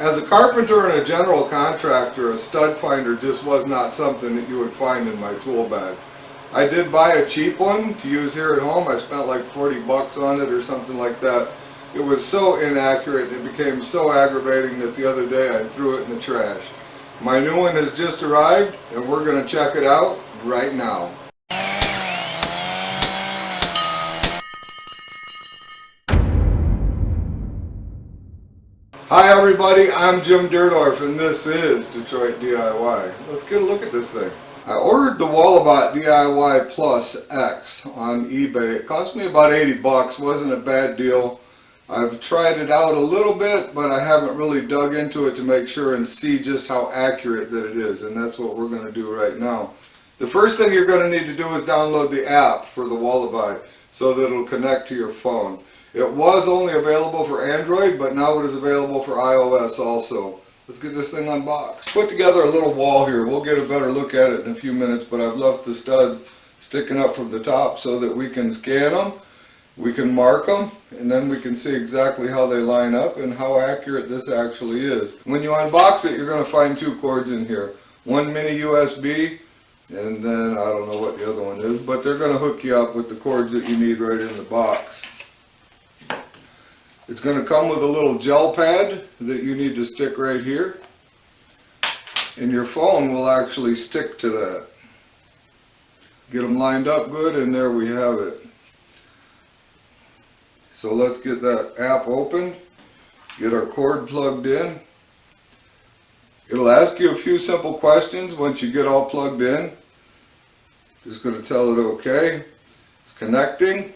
As a carpenter and a general contractor, a stud finder just was not something that you would find in my tool bag. I did buy a cheap one to use here at home. I spent like 40 bucks on it or something like that. It was so inaccurate, it became so aggravating that the other day I threw it in the trash. My new one has just arrived and we're going to check it out right now. Hi everybody, I'm Jim Dierdorf and this is Detroit DIY. Let's get a look at this thing. I ordered the Walabot DIY Plus X on eBay. It cost me about 80 bucks, wasn't a bad deal. I've tried it out a little bit, but I haven't really dug into it to make sure and see just how accurate that it is, and that's what we're going to do right now. The first thing you're going to need to do is download the app for the Walabot so that it'll connect to your phone. It was only available for Android, but now it is available for iOS also. Let's get this thing unboxed. Put together a little wall here. We'll get a better look at it in a few minutes, but I've left the studs sticking up from the top so that we can scan them, we can mark them, and then we can see exactly how they line up and how accurate this actually is. When you unbox it, you're going to find two cords in here. One mini USB, and then I don't know what the other one is, but they're going to hook you up with the cords that you need right in the box. It's going to come with a little gel pad that you need to stick right here, and your phone will actually stick to that. Get them lined up good, and there we have it. So let's get that app opened, get our cord plugged in. It'll ask you a few simple questions once you get all plugged in. Just going to tell it okay. It's connecting.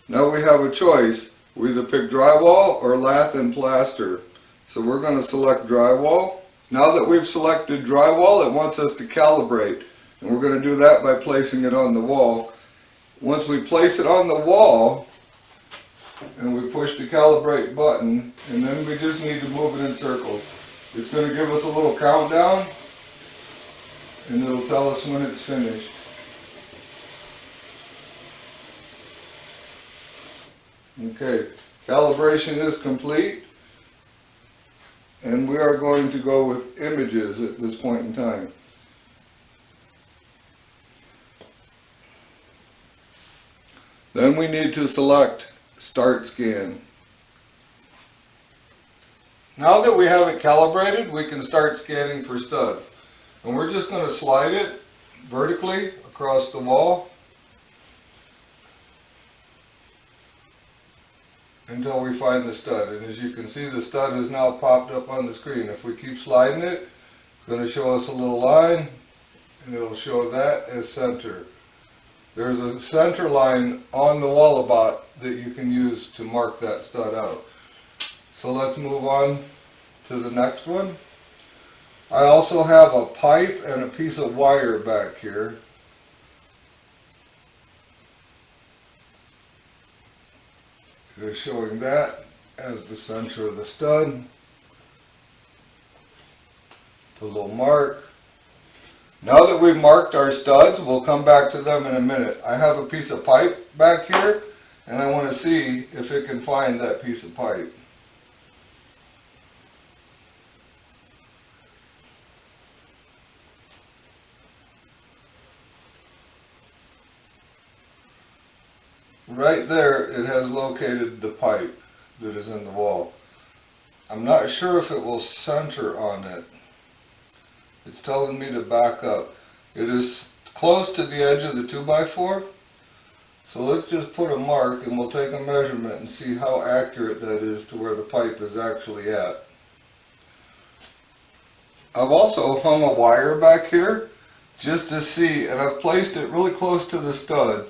Now we have a choice. We either pick drywall or lath and plaster. So we're going to select drywall. Now that we've selected drywall, it wants us to calibrate. And we're going to do that by placing it on the wall. Once we place it on the wall, and we push the calibrate button, and then we just need to move it in circles. It's going to give us a little countdown, and it'll tell us when it's finished. Okay, calibration is complete, and we are going to go with images at this point in time. Then we need to select Start Scan. Now that we have it calibrated, we can start scanning for studs. And we're just going to slide it vertically across the wall until we find the stud. And as you can see, the stud is now popped up on the screen. If we keep sliding it, it's going to show us a little line, and it'll show that as center. There's a center line on the Walabot that you can use to mark that stud out. So let's move on to the next one. I also have a pipe and a piece of wire back here. It is showing that as the center of the stud. Put a little mark. Now that we've marked our studs, we'll come back to them in a minute. I have a piece of pipe back here, and I want to see if it can find that piece of pipe. Right there, it has located the pipe that is in the wall. I'm not sure if it will center on it. It's telling me to back up. It is close to the edge of the 2x4. So let's just put a mark and we'll take a measurement and see how accurate that is to where the pipe is actually at. I've also hung a wire back here just to see, and I've placed it really close to the stud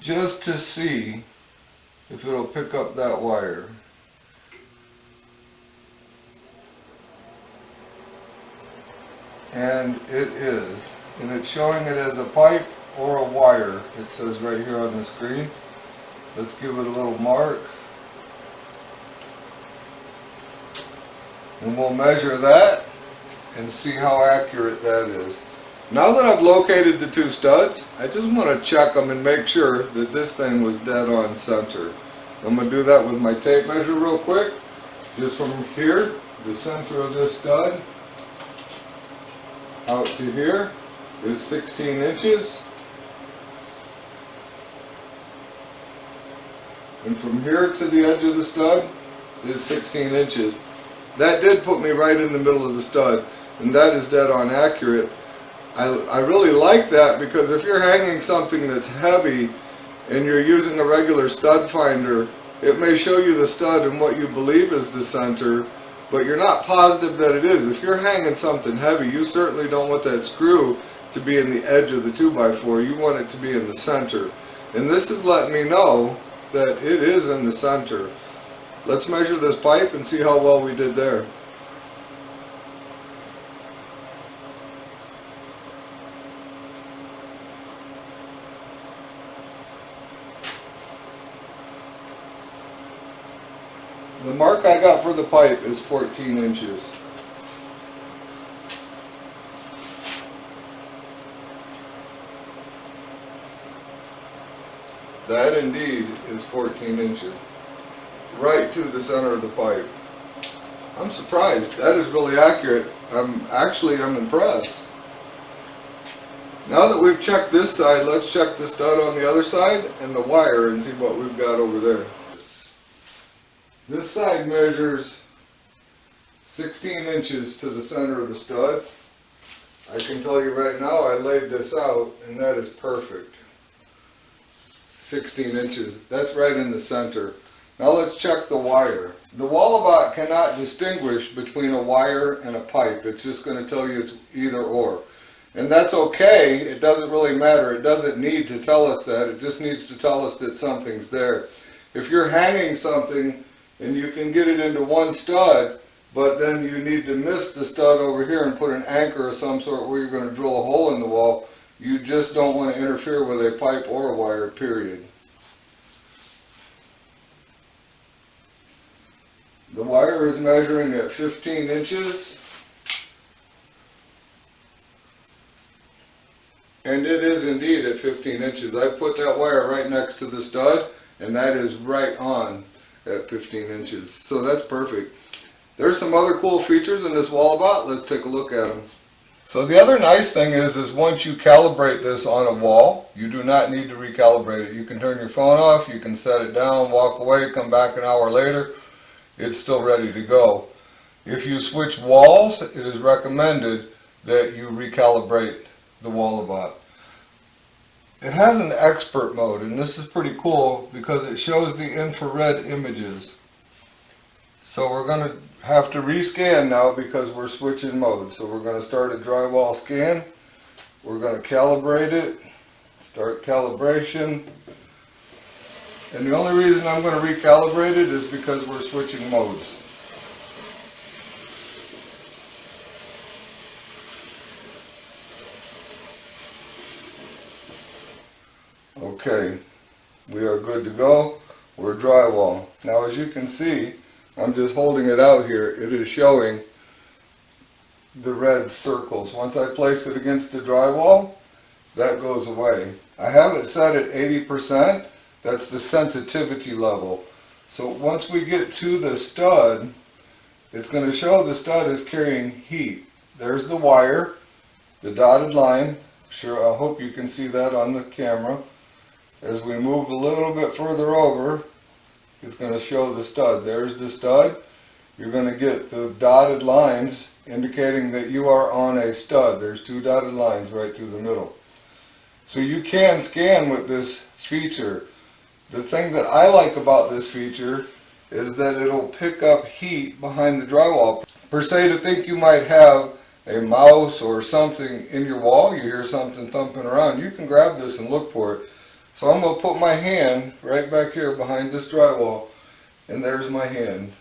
just to see if it'll pick up that wire. And it is, and it's showing it as a pipe or a wire. It says right here on the screen. Let's give it a little mark, and we'll measure that and see how accurate that is. Now that I've located the two studs, I just want to check them and make sure that this thing was dead on center. I'm going to do that with my tape measure real quick. Just from here, the center of this stud, out to here is 16 inches. And from here to the edge of the stud is 16 inches. That did put me right in the middle of the stud, and that is dead on accurate. I really like that, because if you're hanging something that's heavy and you're using a regular stud finder, it may show you the stud and what you believe is the center, but you're not positive that it is. If you're hanging something heavy, you certainly don't want that screw to be in the edge of the 2x4. You want it to be in the center. And this is letting me know that it is in the center. Let's measure this pipe and see how well we did there. The mark I got for the pipe is 14 inches. That indeed is 14 inches. Right to the center of the pipe. I'm surprised. That is really accurate. I'm impressed. Now that we've checked this side, let's check the stud on the other side and the wire and see what we've got over there. This side measures 16 inches to the center of the stud. I can tell you right now, I laid this out and that is perfect. 16 inches. That's right in the center. Now let's check the wire. The Walabot cannot distinguish between a wire and a pipe. It's just going to tell you it's either or. And that's okay. It doesn't really matter. It doesn't need to tell us that. It just needs to tell us that something's there. If you're hanging something and you can get it into one stud, but then you need to miss the stud over here and put an anchor of some sort where you're going to drill a hole in the wall, you just don't want to interfere with a pipe or a wire, period. The wire is measuring at 15 inches. And it is indeed at 15 inches. I put that wire right next to the stud, and that is right on at 15 inches. So that's perfect. There's some other cool features in this Walabot. Let's take a look at them. So the other nice thing is once you calibrate this on a wall, you do not need to recalibrate it. You can turn your phone off, you can set it down, walk away, come back an hour later. It's still ready to go. If you switch walls, it is recommended that you recalibrate the Walabot. It has an expert mode, and this is pretty cool because it shows the infrared images. So we're going to have to rescan now because we're switching modes. So we're going to start a drywall scan. We're going to calibrate it, start calibration. And the only reason I'm going to recalibrate it is because we're switching modes. Okay, we are good to go. We're drywall. Now as you can see, I'm just holding it out here. It is showing the red circles. Once I place it against the drywall, that goes away. I have it set at 80%. That's the sensitivity level. So once we get to the stud, it's going to show the stud is carrying heat. There's the wire, the dotted line. Sure, I hope you can see that on the camera. As we move a little bit further over, it's going to show the stud. There's the stud. You're going to get the dotted lines indicating that you are on a stud. There's two dotted lines right through the middle. So you can scan with this feature. The thing that I like about this feature is that it'll pick up heat behind the drywall. Per se, to think you might have a mouse or something in your wall, you hear something thumping around, you can grab this and look for it. So I'm going to put my hand right back here behind this drywall, and there's my hand.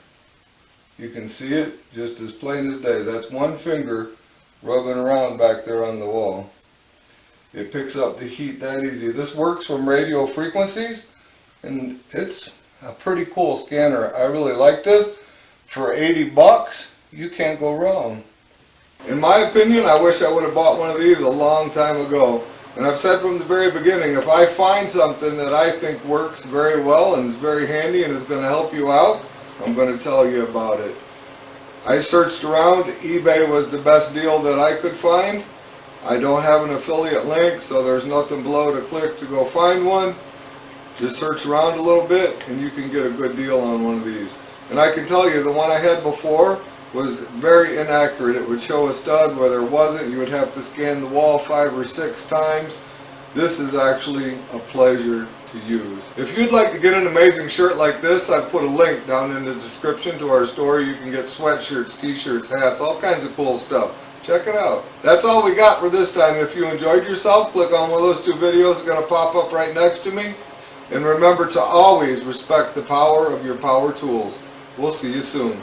You can see it just as plain as day. That's one finger rubbing around back there on the wall. It picks up the heat that easy. This works from radio frequencies, and it's a pretty cool scanner. I really like this. For 80 bucks, you can't go wrong. In my opinion, I wish I would have bought one of these a long time ago. And I've said from the very beginning, if I find something that I think works very well and is very handy and is going to help you out, I'm going to tell you about it. I searched around. eBay was the best deal that I could find. I don't have an affiliate link, so there's nothing below to click to go find one. Just search around a little bit and you can get a good deal on one of these. And I can tell you, the one I had before was very inaccurate. It would show a stud where there wasn't. You would have to scan the wall 5 or 6 times. This is actually a pleasure to use. If you'd like to get an amazing shirt like this, I've put a link down in the description to our store. You can get sweatshirts, t-shirts, hats, all kinds of cool stuff. Check it out. That's all we got for this time. If you enjoyed yourself, click on one of those 2 videos. It's going to pop up right next to me. And remember to always respect the power of your power tools. We'll see you soon.